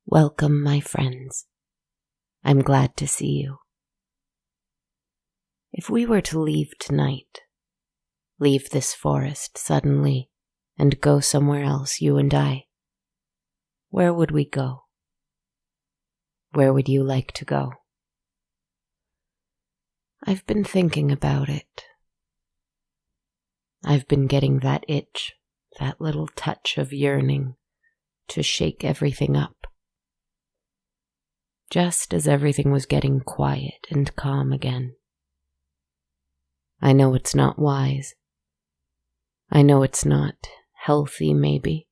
Welcome, my friends. I'm glad to see you. If we were to leave tonight, leave this forest suddenly and go somewhere else, you and I, where would we go? Where would you like to go? I've been thinking about it. I've been getting that itch, that little touch of yearning to shake everything up. Just as everything was getting quiet and calm again. I know it's not wise. I know it's not healthy, maybe.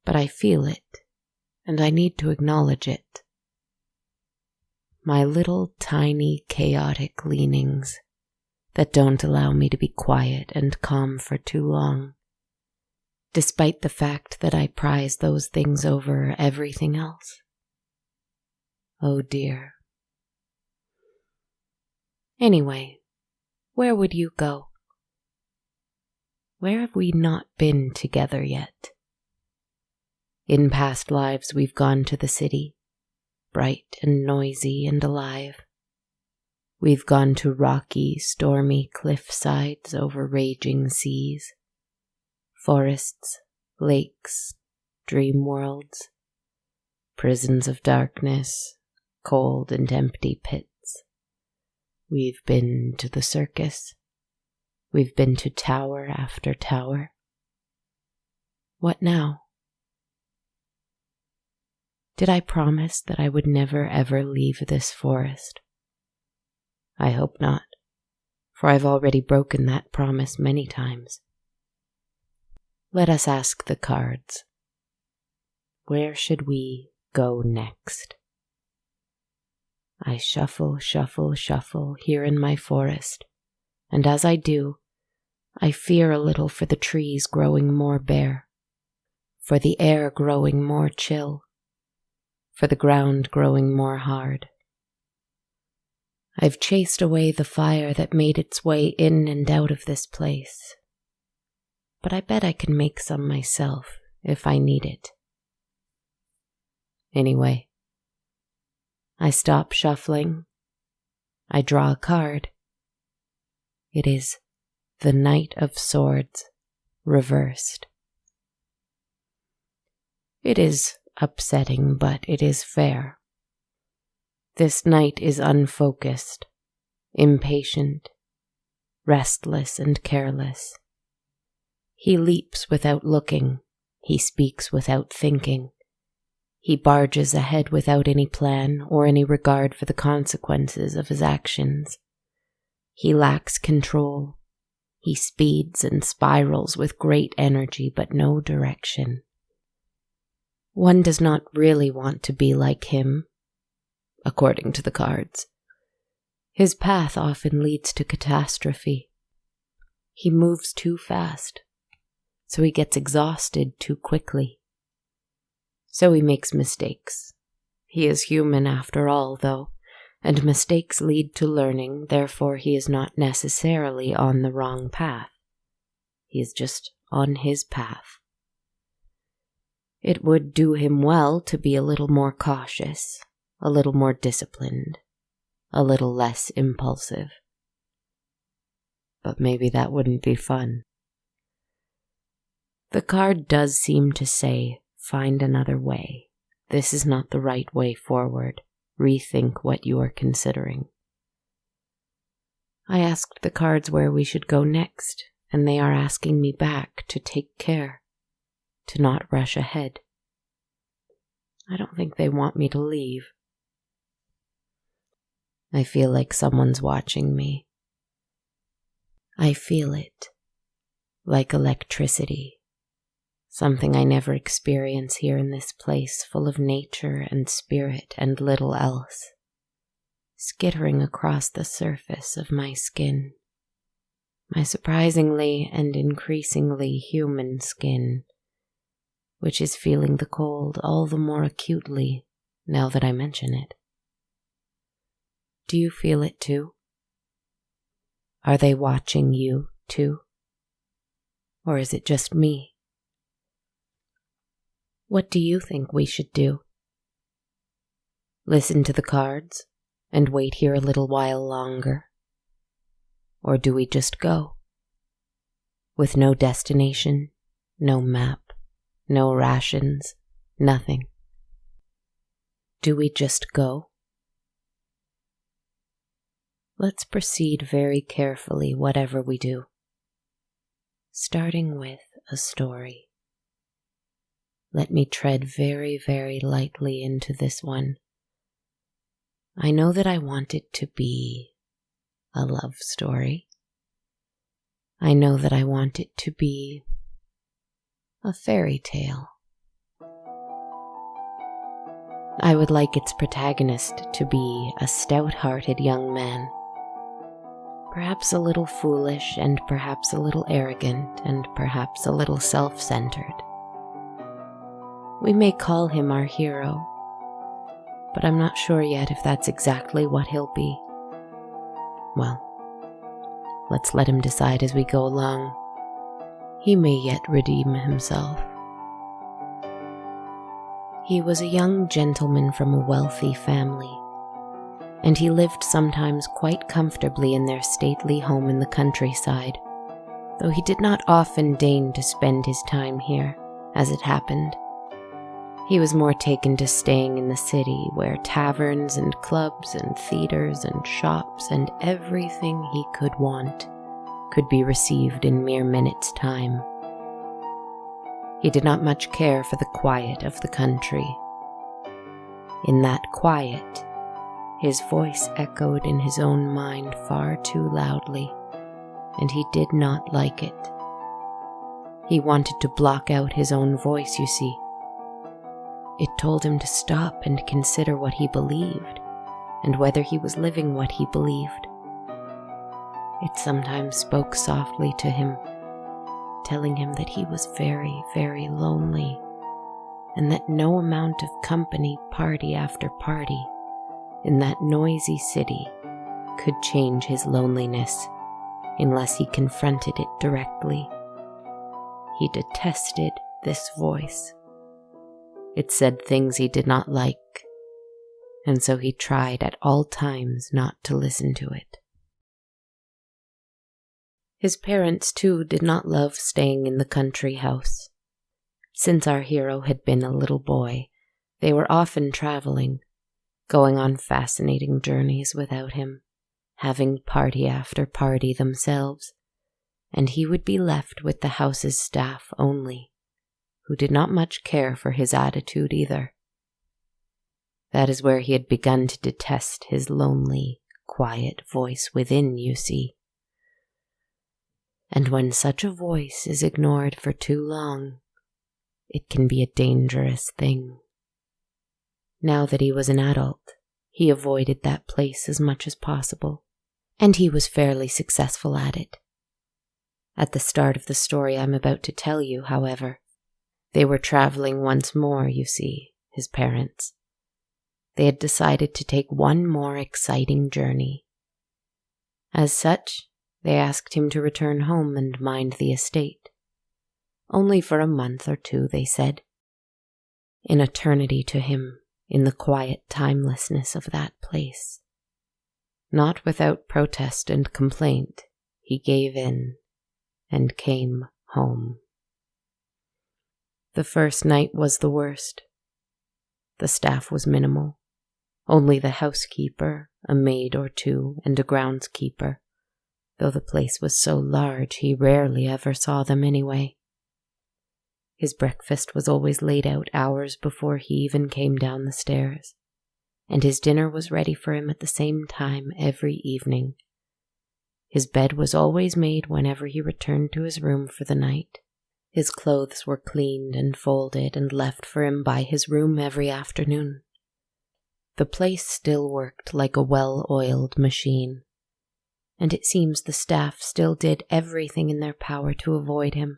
But I feel it, and I need to acknowledge it. My little tiny chaotic leanings that don't allow me to be quiet and calm for too long, despite the fact that I prize those things over everything else. Oh dear. Anyway, where would you go? Where have we not been together yet? In past lives we've gone to the city, bright and noisy and alive. We've gone to rocky, stormy cliff sides over raging seas, forests, lakes, dream worlds, prisons of darkness, cold and empty pits. We've been to the circus. We've been to tower after tower. What now? Did I promise that I would never ever leave this forest? I hope not, for I've already broken that promise many times. Let us ask the cards. Where should we go next? I shuffle, shuffle, shuffle here in my forest, and as I do, I fear a little for the trees growing more bare, for the air growing more chill, for the ground growing more hard. I've chased away the fire that made its way in and out of this place, but I bet I can make some myself if I need it. Anyway, I stop shuffling. I draw a card. It is the Knight of Swords, reversed. It is upsetting, but it is fair. This knight is unfocused, impatient, restless and careless. He leaps without looking. He speaks without thinking. He barges ahead without any plan or any regard for the consequences of his actions. He lacks control. He speeds and spirals with great energy but no direction. One does not really want to be like him, according to the cards. His path often leads to catastrophe. He moves too fast, so he gets exhausted too quickly. So he makes mistakes. He is human after all, though, and mistakes lead to learning, therefore he is not necessarily on the wrong path. He is just on his path. It would do him well to be a little more cautious, a little more disciplined, a little less impulsive. But maybe that wouldn't be fun. The card does seem to say, find another way. This is not the right way forward. Rethink what you are considering. I asked the cards where we should go next, and they are asking me back to take care, to not rush ahead. I don't think they want me to leave. I feel like someone's watching me. I feel it, like electricity. Something I never experience here in this place full of nature and spirit and little else, skittering across the surface of my skin, my surprisingly and increasingly human skin, which is feeling the cold all the more acutely now that I mention it. Do you feel it too? Are they watching you too? Or is it just me? What do you think we should do? Listen to the cards and wait here a little while longer? Or do we just go? With no destination, no map, no rations, nothing. Do we just go? Let's proceed very carefully, whatever we do, starting with a story. Let me tread very, very lightly into this one. I know that I want it to be a love story. I know that I want it to be a fairy tale. I would like its protagonist to be a stout-hearted young man, perhaps a little foolish and perhaps a little arrogant and perhaps a little self-centered. We may call him our hero, but I'm not sure yet if that's exactly what he'll be. Well, let's let him decide as we go along. He may yet redeem himself. He was a young gentleman from a wealthy family, and he lived sometimes quite comfortably in their stately home in the countryside, though he did not often deign to spend his time here, as it happened. He was more taken to staying in the city, where taverns and clubs and theaters and shops and everything he could want could be received in mere minutes' time. He did not much care for the quiet of the country. In that quiet, his voice echoed in his own mind far too loudly, and he did not like it. He wanted to block out his own voice, you see. It told him to stop and consider what he believed, and whether he was living what he believed. It sometimes spoke softly to him, telling him that he was very, very lonely, and that no amount of company, party after party, in that noisy city could change his loneliness unless he confronted it directly. He detested this voice. It said things he did not like, and so he tried at all times not to listen to it. His parents, too, did not love staying in the country house. Since our hero had been a little boy, they were often traveling, going on fascinating journeys without him, having party after party themselves, and he would be left with the house's staff only, who did not much care for his attitude either. That is where he had begun to detest his lonely, quiet voice within, you see. And when such a voice is ignored for too long, it can be a dangerous thing. Now that he was an adult, he avoided that place as much as possible, and he was fairly successful at it. At the start of the story I'm about to tell you, however, they were traveling once more, you see, his parents. They had decided to take one more exciting journey. As such, they asked him to return home and mind the estate. Only for a month or two, they said. An eternity to him in the quiet timelessness of that place. Not without protest and complaint, he gave in and came home. The first night was the worst. The staff was minimal. Only the housekeeper, a maid or two, and a groundskeeper, though the place was so large he rarely ever saw them anyway. His breakfast was always laid out hours before he even came down the stairs, and his dinner was ready for him at the same time every evening. His bed was always made whenever he returned to his room for the night. His clothes were cleaned and folded and left for him by his room every afternoon. The place still worked like a well-oiled machine, and it seems the staff still did everything in their power to avoid him,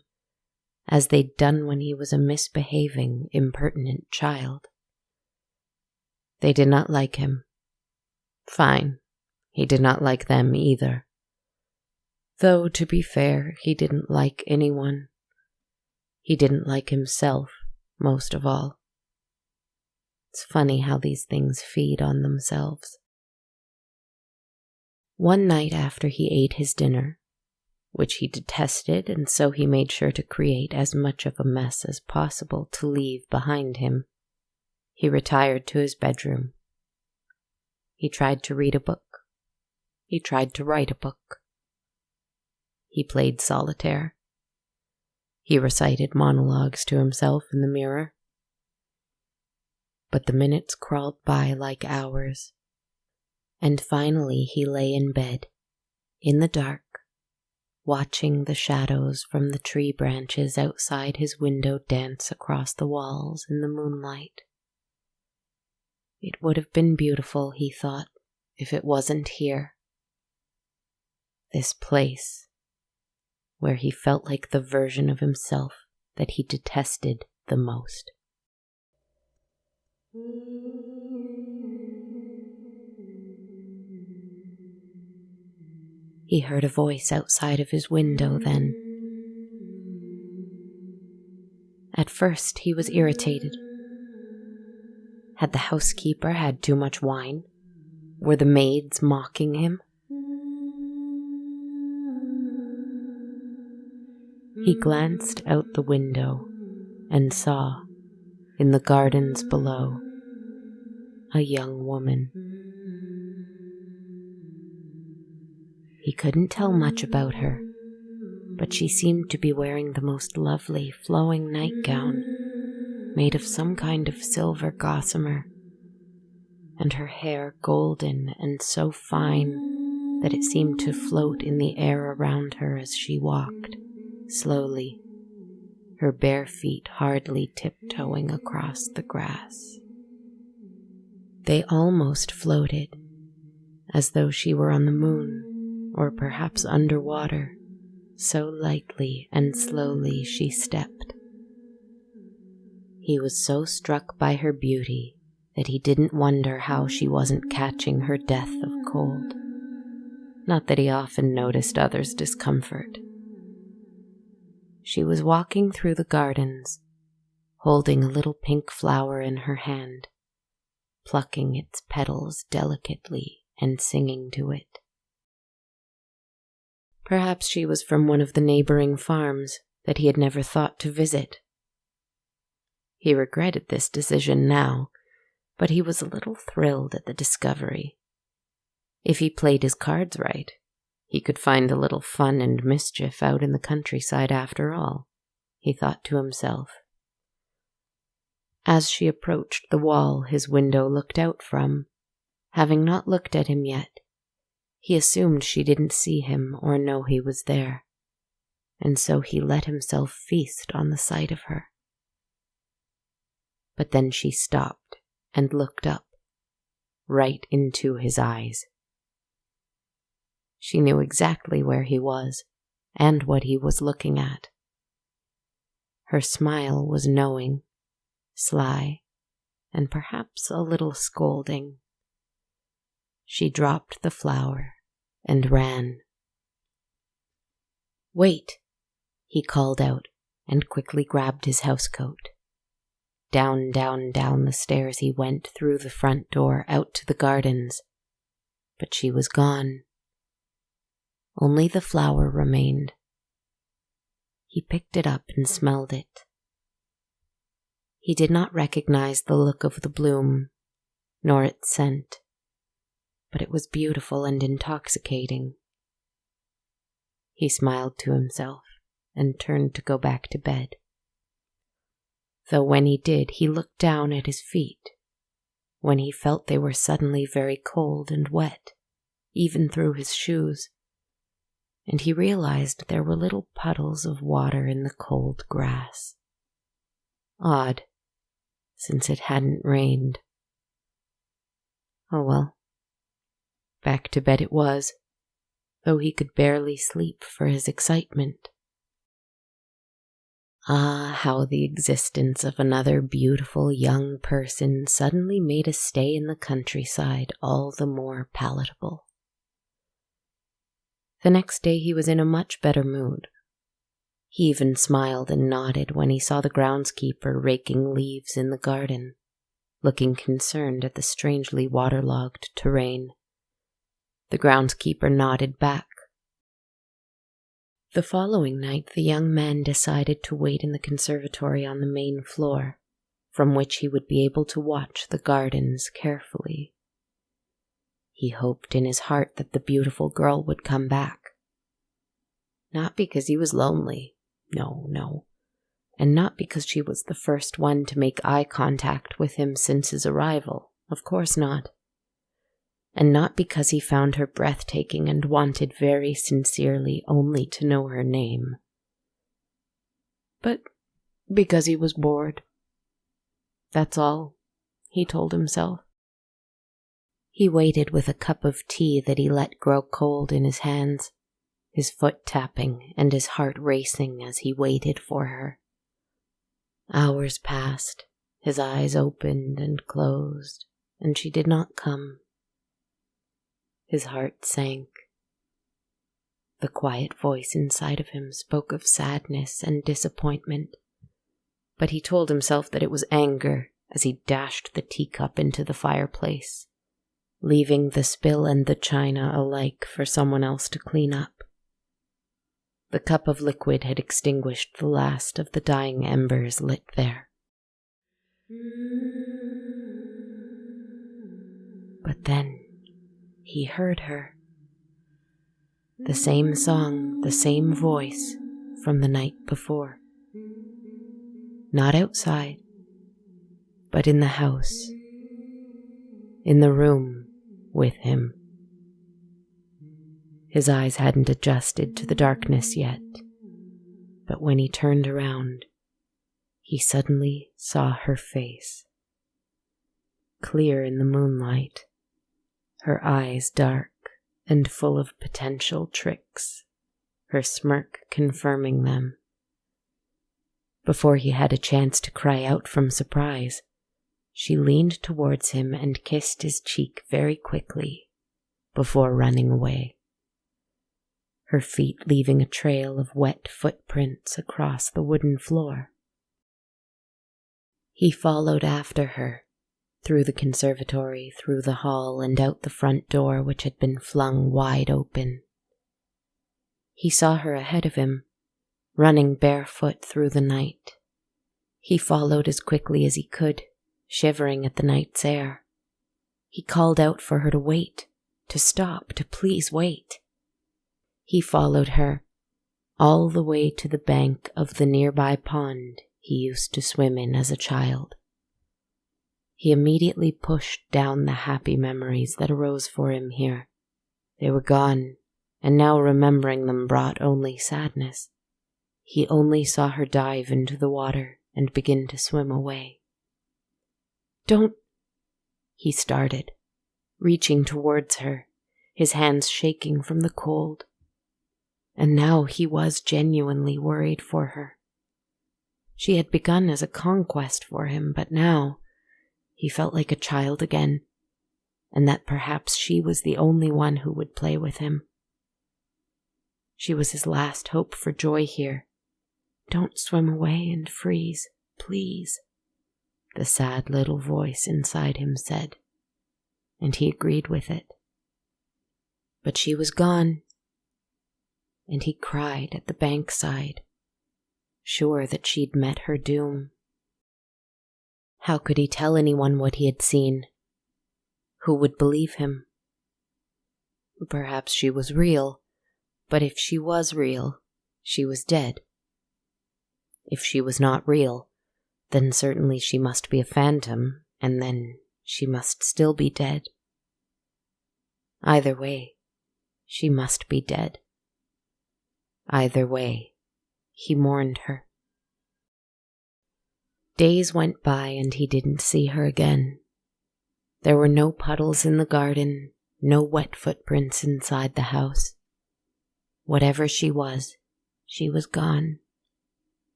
as they'd done when he was a misbehaving, impertinent child. They did not like him. Fine, he did not like them either. Though, to be fair, he didn't like anyone. He didn't like himself, most of all. It's funny how these things feed on themselves. One night after he ate his dinner, which he detested, and so he made sure to create as much of a mess as possible to leave behind him, he retired to his bedroom. He tried to read a book. He tried to write a book. He played solitaire. He recited monologues to himself in the mirror. But the minutes crawled by like hours, and finally he lay in bed, in the dark, watching the shadows from the tree branches outside his window dance across the walls in the moonlight. It would have been beautiful, he thought, if it wasn't here. This place, where he felt like the version of himself that he detested the most. He heard a voice outside of his window then. At first he was irritated. Had the housekeeper had too much wine? Were the maids mocking him? He glanced out the window and saw, in the gardens below, a young woman. He couldn't tell much about her, but she seemed to be wearing the most lovely flowing nightgown made of some kind of silver gossamer, and her hair golden and so fine that it seemed to float in the air around her as she walked, slowly, her bare feet hardly tiptoeing across the grass. They almost floated, as though she were on the moon, or perhaps underwater, so lightly and slowly she stepped. He was so struck by her beauty that he didn't wonder how she wasn't catching her death of cold. Not that he often noticed others' discomfort. She was walking through the gardens, holding a little pink flower in her hand, plucking its petals delicately and singing to it. Perhaps she was from one of the neighboring farms that he had never thought to visit. He regretted this decision now, but he was a little thrilled at the discovery. If he played his cards right, he could find a little fun and mischief out in the countryside after all, he thought to himself. As she approached the wall his window looked out from, having not looked at him yet, he assumed she didn't see him or know he was there, and so he let himself feast on the sight of her. But then she stopped and looked up, right into his eyes. She knew exactly where he was and what he was looking at. Her smile was knowing, sly, and perhaps a little scolding. She dropped the flower and ran. "Wait," he called out and quickly grabbed his housecoat. Down, down, down the stairs he went through the front door out to the gardens. But she was gone. Only the flower remained. He picked it up and smelled it. He did not recognize the look of the bloom, nor its scent, but it was beautiful and intoxicating. He smiled to himself and turned to go back to bed. Though when he did, he looked down at his feet, when he felt they were suddenly very cold and wet, even through his shoes, and he realized there were little puddles of water in the cold grass. Odd, since it hadn't rained. Oh well. Back to bed it was, though he could barely sleep for his excitement. Ah, how the existence of another beautiful young person suddenly made a stay in the countryside all the more palatable. The next day he was in a much better mood. He even smiled and nodded when he saw the groundskeeper raking leaves in the garden, looking concerned at the strangely waterlogged terrain. The groundskeeper nodded back. The following night, the young man decided to wait in the conservatory on the main floor, from which he would be able to watch the gardens carefully. He hoped in his heart that the beautiful girl would come back. Not because he was lonely, no, and not because she was the first one to make eye contact with him since his arrival, of course not. And not because he found her breathtaking and wanted very sincerely only to know her name, but because he was bored. That's all, he told himself. He waited with a cup of tea that he let grow cold in his hands, his foot tapping and his heart racing as he waited for her. Hours passed, his eyes opened and closed, and she did not come. His heart sank. The quiet voice inside of him spoke of sadness and disappointment, but he told himself that it was anger as he dashed the teacup into the fireplace, leaving the spill and the china alike for someone else to clean up. The cup of liquid had extinguished the last of the dying embers lit there. But then he heard her. The same song, the same voice from the night before. Not outside, but in the house, in the room with him. His eyes hadn't adjusted to the darkness yet, but when he turned around, he suddenly saw her face. Clear in the moonlight, her eyes dark and full of potential tricks, her smirk confirming them. Before he had a chance to cry out from surprise, she leaned towards him and kissed his cheek very quickly before running away, her feet leaving a trail of wet footprints across the wooden floor. He followed after her, through the conservatory, through the hall, and out the front door which had been flung wide open. He saw her ahead of him, running barefoot through the night. He followed as quickly as he could, shivering at the night's air. He called out for her to wait, to stop, to please wait. He followed her, all the way to the bank of the nearby pond he used to swim in as a child. He immediately pushed down the happy memories that arose for him here. They were gone, and now remembering them brought only sadness. He only saw her dive into the water and begin to swim away. "Don't," he started, reaching towards her, his hands shaking from the cold. And now he was genuinely worried for her. She had begun as a conquest for him, but now he felt like a child again, and that perhaps she was the only one who would play with him. She was his last hope for joy here. "Don't swim away and freeze, please," the sad little voice inside him said, and he agreed with it. But she was gone, and he cried at the bankside, sure that she'd met her doom. How could he tell anyone what he had seen? Who would believe him? Perhaps she was real, but if she was real, she was dead. If she was not real, then certainly she must be a phantom, and then she must still be dead. Either way, she must be dead. Either way, he mourned her. Days went by and he didn't see her again. There were no puddles in the garden, no wet footprints inside the house. Whatever she was gone.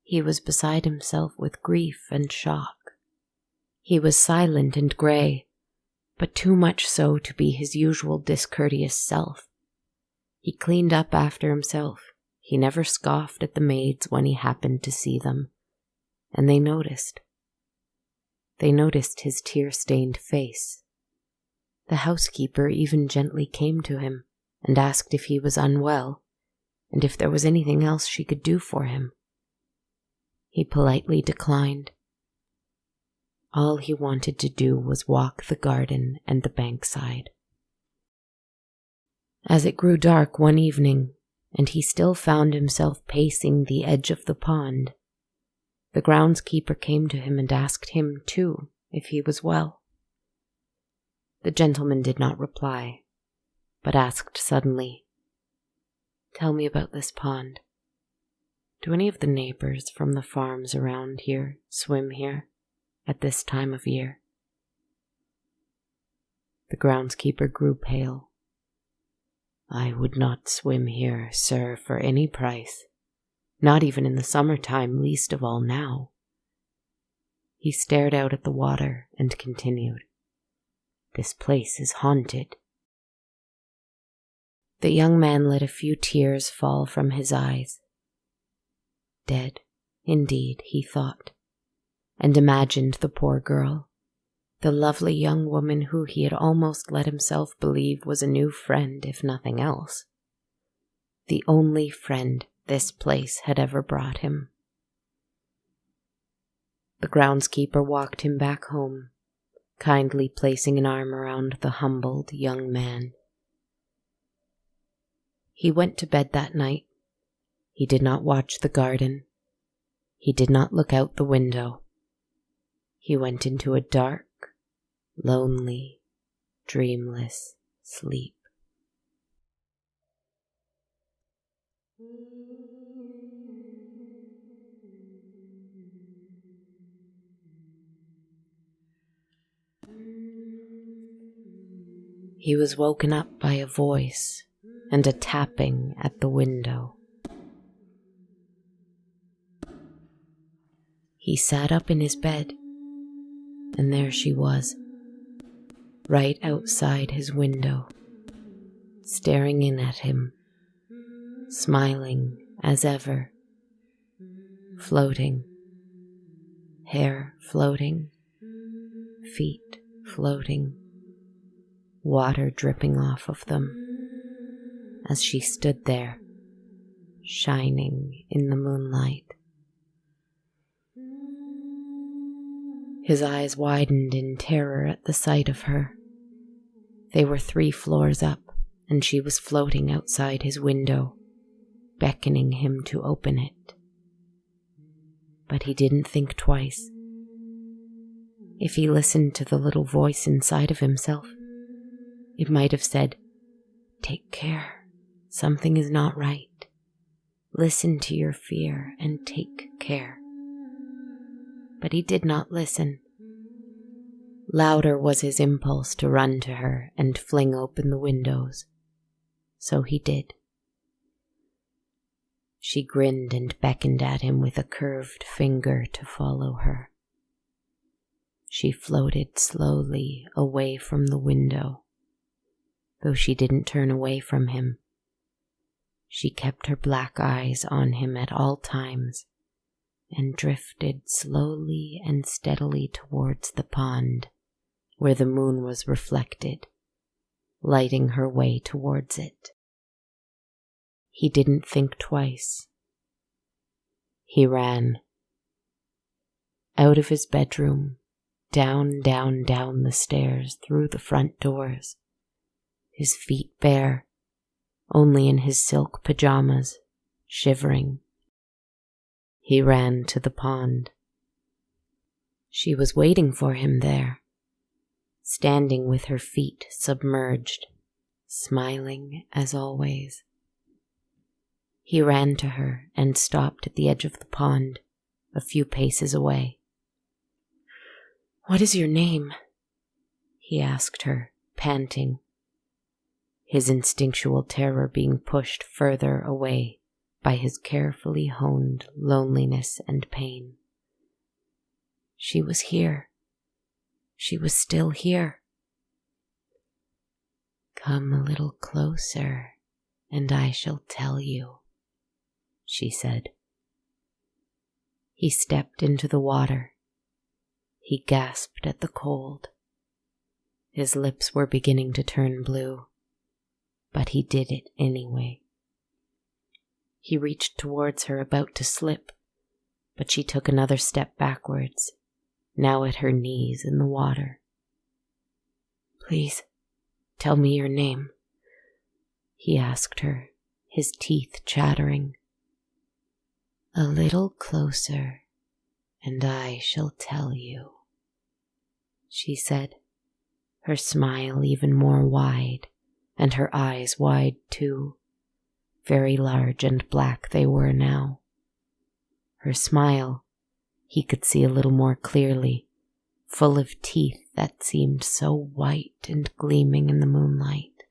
He was beside himself with grief and shock. He was silent and grey, but too much so to be his usual discourteous self. He cleaned up after himself. He never scoffed at the maids when he happened to see them, and they noticed. they noticed his tear-stained face. The housekeeper even gently came to him and asked if he was unwell and if there was anything else she could do for him. He politely declined. All he wanted to do was walk the garden and the bankside. As it grew dark one evening, and he still found himself pacing the edge of the pond, the groundskeeper came to him and asked him, too, if he was well. The gentleman did not reply, but asked suddenly, "Tell me about this pond. Do any of the neighbors from the farms around here swim here at this time of year?" The groundskeeper grew pale. "I would not swim here, sir, for any price. Not even in the summertime, least of all now." He stared out at the water and continued, "This place is haunted." The young man let a few tears fall from his eyes. Dead, indeed, he thought, and imagined the poor girl, the lovely young woman who he had almost let himself believe was a new friend, if nothing else. The only friend this place had ever brought him. The groundskeeper walked him back home, kindly placing an arm around the humbled young man. He went to bed that night. He did not watch the garden. He did not look out the window. He went into a dark, lonely, dreamless sleep. He was woken up by a voice and a tapping at the window. He sat up in his bed, and there she was, right outside his window, staring in at him, smiling as ever, floating, hair floating, feet floating, water dripping off of them, as she stood there, shining in the moonlight. His eyes widened in terror at the sight of her. They were 3 floors up, and she was floating outside his window, beckoning him to open it. But he didn't think twice. If he listened to the little voice inside of himself, it might have said, "Take care, something is not right. Listen to your fear and take care." But he did not listen. Louder was his impulse to run to her and fling open the windows. So he did. She grinned and beckoned at him with a curved finger to follow her. She floated slowly away from the window, though she didn't turn away from him. She kept her black eyes on him at all times and drifted slowly and steadily towards the pond, where the moon was reflected, lighting her way towards it. He didn't think twice. He ran. Out of his bedroom, down, down, down the stairs, through the front doors, his feet bare, only in his silk pajamas, shivering. He ran to the pond. She was waiting for him there, standing with her feet submerged, smiling as always. He ran to her and stopped at the edge of the pond, a few paces away. "What is your name?" he asked her, panting, his instinctual terror being pushed further away by his carefully honed loneliness and pain. She was here. She was still here. "Come a little closer, and I shall tell you," she said. He stepped into the water. He gasped at the cold. His lips were beginning to turn blue, but he did it anyway. He reached towards her, about to slip, but she took another step backwards, now at her knees in the water. "Please, tell me your name," he asked her, his teeth chattering. "A little closer, and I shall tell you," she said, her smile even more wide, and her eyes wide too. Very large and black they were now. Her smile, he could see a little more clearly, full of teeth that seemed so white and gleaming in the moonlight.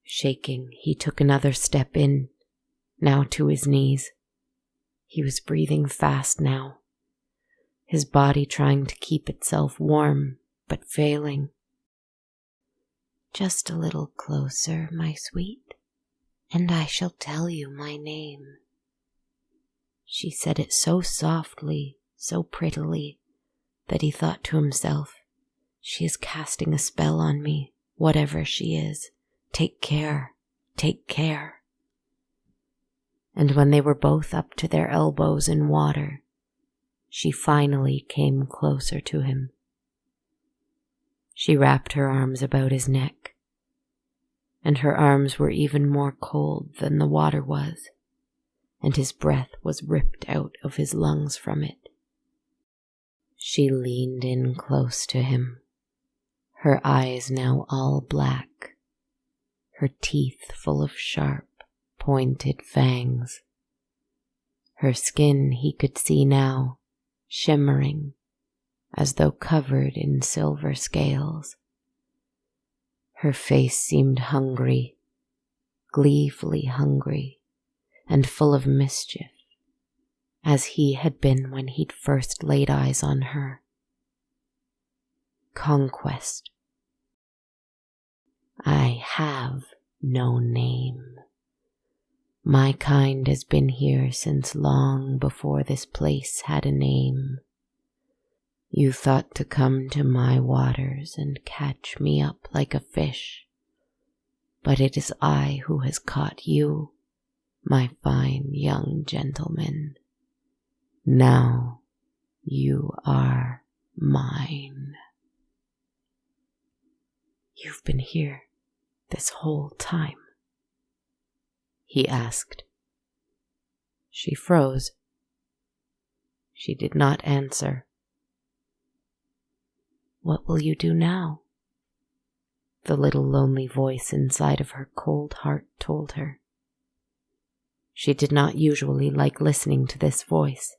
Shaking, he took another step in, now to his knees. He was breathing fast now, his body trying to keep itself warm, but failing. "Just a little closer, my sweet, and I shall tell you my name." She said it so softly, so prettily, that he thought to himself, "She is casting a spell on me, whatever she is. Take care, take care." And when they were both up to their elbows in water, she finally came closer to him. She wrapped her arms about his neck, and her arms were even more cold than the water was, and his breath was ripped out of his lungs from it. She leaned in close to him, her eyes now all black, her teeth full of sharp, pointed fangs. Her skin he could see now, shimmering, as though covered in silver scales. Her face seemed hungry, gleefully hungry, and full of mischief, as he had been when he'd first laid eyes on her. Conquest. "I have no name. My kind has been here since long before this place had a name. You thought to come to my waters and catch me up like a fish, but it is I who has caught you, my fine young gentleman. Now you are mine." "You've been here this whole time?" he asked. She froze. She did not answer. "What will you do now?" the little lonely voice inside of her cold heart told her. She did not usually like listening to this voice.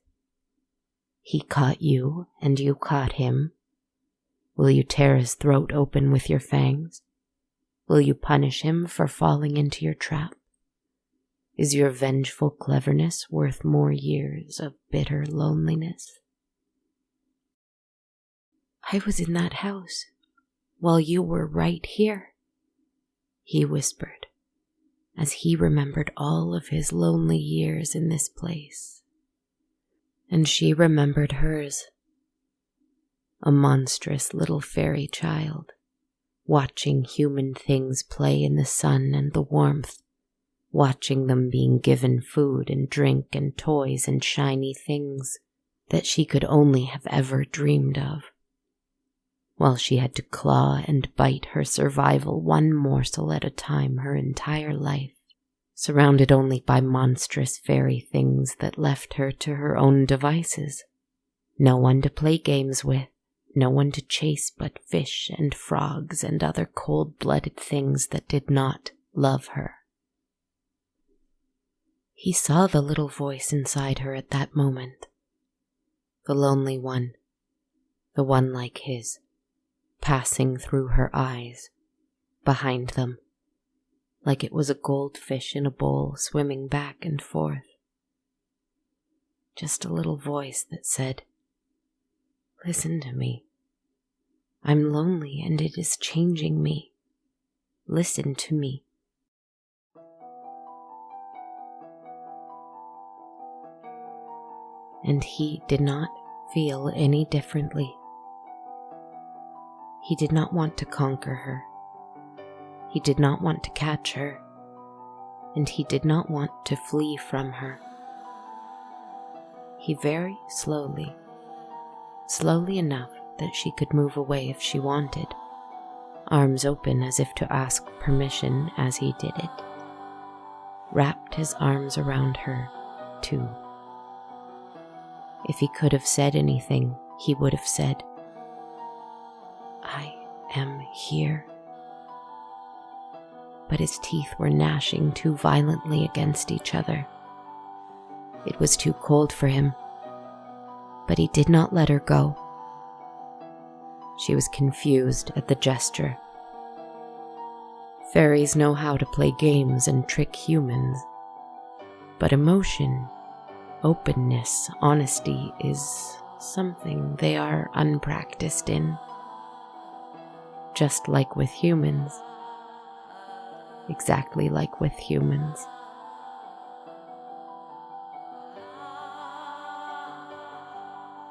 "He caught you, and you caught him. Will you tear his throat open with your fangs? Will you punish him for falling into your trap? Is your vengeful cleverness worth more years of bitter loneliness?" "I was in that house while you were right here," he whispered, as he remembered all of his lonely years in this place. And she remembered hers, a monstrous little fairy child, watching human things play in the sun and the warmth, watching them being given food and drink and toys and shiny things that she could only have ever dreamed of, while she had to claw and bite her survival one morsel at a time her entire life, surrounded only by monstrous fairy things that left her to her own devices. No one to play games with, no one to chase but fish and frogs and other cold-blooded things that did not love her. He saw the little voice inside her at that moment, the lonely one, the one like his, passing through her eyes, behind them, like it was a goldfish in a bowl swimming back and forth. Just a little voice that said, "Listen to me. I'm lonely and it is changing me. Listen to me." And he did not feel any differently. He did not want to conquer her. He did not want to catch her. And he did not want to flee from her. He very slowly enough that she could move away if she wanted, arms open as if to ask permission as he did it, wrapped his arms around her, too. If he could have said anything, he would have said, "I am here." But his teeth were gnashing too violently against each other. It was too cold for him, but he did not let her go. She was confused at the gesture. Fairies know how to play games and trick humans, but emotion, openness, honesty is something they are unpracticed in. Just like with humans. Exactly like with humans.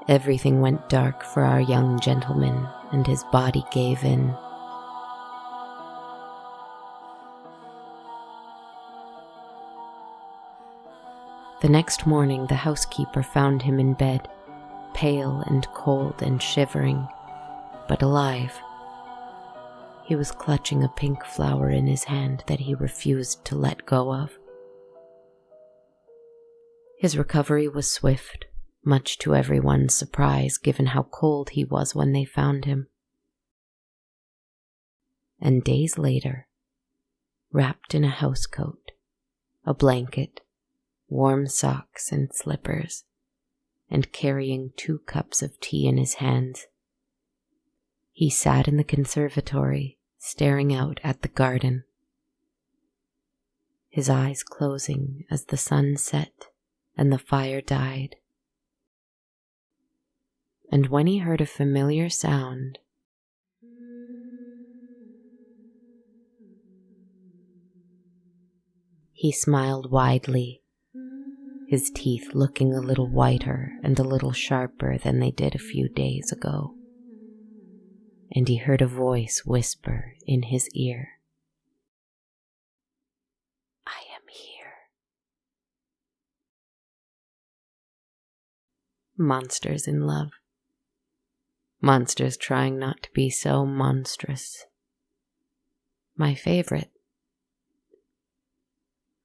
Everything went dark for our young gentleman, and his body gave in. The next morning, the housekeeper found him in bed, pale and cold and shivering, but alive. He was clutching a pink flower in his hand that he refused to let go of. His recovery was swift, much to everyone's surprise given how cold he was when they found him. And days later, wrapped in a housecoat, a blanket, warm socks and slippers, and carrying 2 cups of tea in his hands, he sat in the conservatory, staring out at the garden, his eyes closing as the sun set and the fire died. And when he heard a familiar sound, he smiled widely, his teeth looking a little whiter and a little sharper than they did a few days ago. And he heard a voice whisper in his ear, "I am here." Monsters in love. Monsters trying not to be so monstrous. My favorite.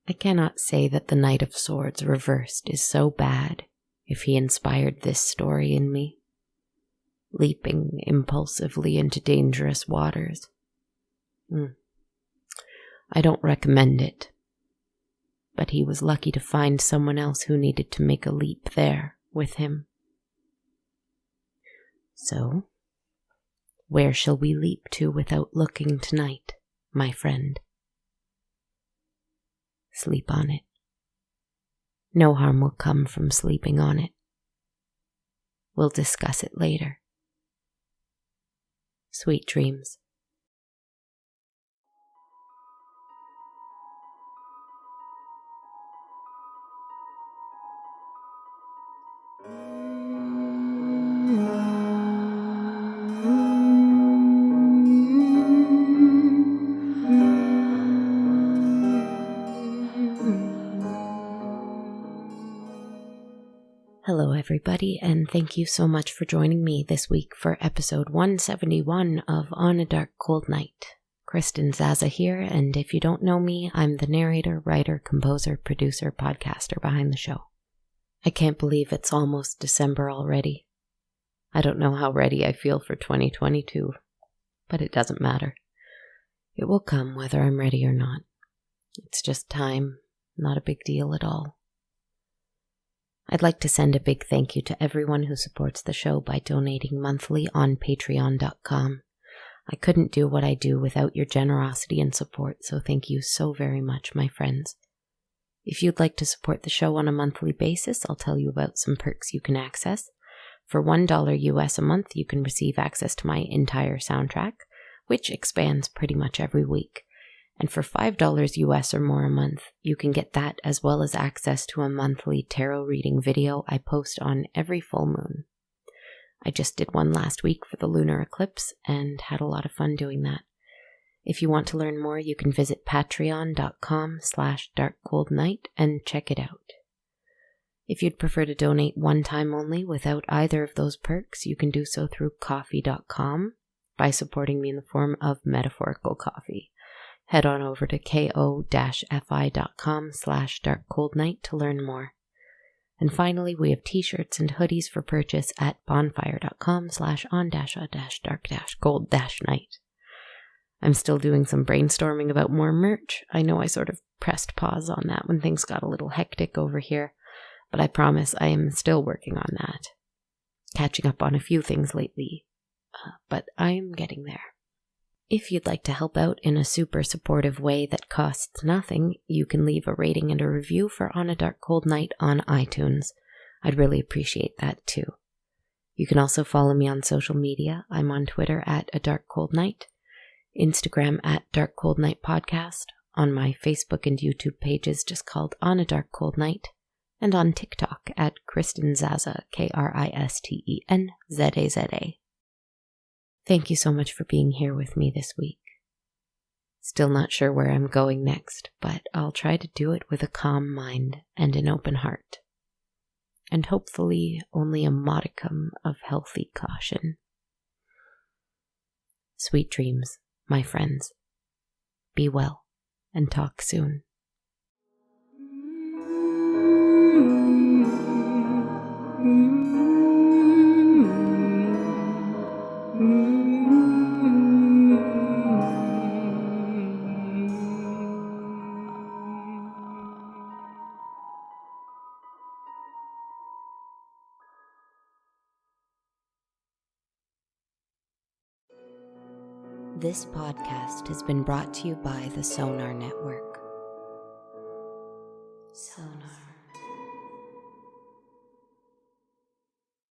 I cannot say that the Knight of Swords reversed is so bad if he inspired this story in me, leaping impulsively into dangerous waters. I don't recommend it, but he was lucky to find someone else who needed to make a leap there with him. So, where shall we leap to without looking tonight, my friend? Sleep on it. No harm will come from sleeping on it. We'll discuss it later. Sweet dreams. Hello everybody, and thank you so much for joining me this week for episode 171 of On a Dark Cold Night. Kristen Zaza here, and if you don't know me, I'm the narrator, writer, composer, producer, podcaster behind the show. I can't believe it's almost December already. I don't know how ready I feel for 2022, but it doesn't matter. It will come whether I'm ready or not. It's just time, not a big deal at all. I'd like to send a big thank you to everyone who supports the show by donating monthly on patreon.com. I couldn't do what I do without your generosity and support, so thank you so very much, my friends. If you'd like to support the show on a monthly basis, I'll tell you about some perks you can access. For $1 US a month, you can receive access to my entire soundtrack, which expands pretty much every week. And for $5 US or more a month, you can get that as well as access to a monthly tarot reading video I post on every full moon. I just did one last week for the lunar eclipse and had a lot of fun doing that. If you want to learn more, you can visit patreon.com/darkcoldnight and check it out. If you'd prefer to donate one time only without either of those perks, you can do so through ko-fi.com by supporting me in the form of metaphorical coffee. Head on over to ko-fi.com/darkcoldnight to learn more. And finally, we have t-shirts and hoodies for purchase at bonfire.com/on-a-dark-cold-night. I'm still doing some brainstorming about more merch. I know I sort of pressed pause on that when things got a little hectic over here, but I promise I am still working on that. Catching up on a few things lately, but I'm getting there. If you'd like to help out in a super supportive way that costs nothing, you can leave a rating and a review for On a Dark Cold Night on iTunes. I'd really appreciate that too. You can also follow me on social media. I'm on Twitter at A Dark Cold Night, Instagram at Dark Cold Night Podcast, on my Facebook and YouTube pages just called On a Dark Cold Night, and on TikTok at Kristen Zaza, KristenZaza. Thank you so much for being here with me this week. Still not sure where I'm going next, but I'll try to do it with a calm mind and an open heart, and hopefully only a modicum of healthy caution. Sweet dreams, my friends. Be well, and talk soon. This podcast has been brought to you by the Sonar Network. Sonar.